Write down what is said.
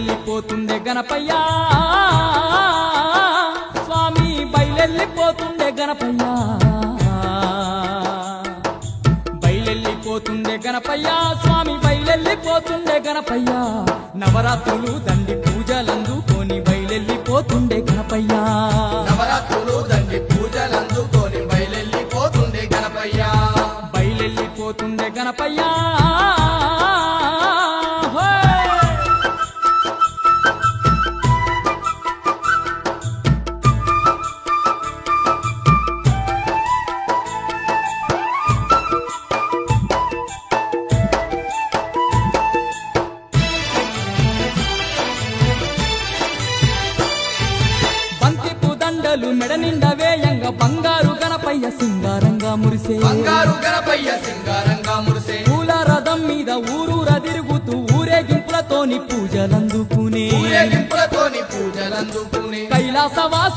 బయలెళ్ళిపోతుండే గణపయ్యా స్వామి బయలెళ్ళిపోతుండే గణపయ్యా బయలెళ్ళిపోతుండే గణపయ్యా స్వామి బయలెళ్ళిపోతుండే గణపయ్యా నవరాత్రులు దండి పూజలందుకొని బయలెళ్ళిపోతుండే గణపయ్యా నవరాత్రులు దండి పూజలందుకొని బయలెళ్ళిపోతుండే గణపయ్యా బయలెళ్ళిపోతుండే గణపయ్యా మెడ నిండా వేయంగ బంగారు గణపయ్య సింగారంగా మురిసే బంగారు గణపయ్య సింగారంగా మురిసే పూల రథం మీద ఊరూర తిరుగుతూ ఊరేగింపులతోని పూజలందుకునే కైలాసవాసు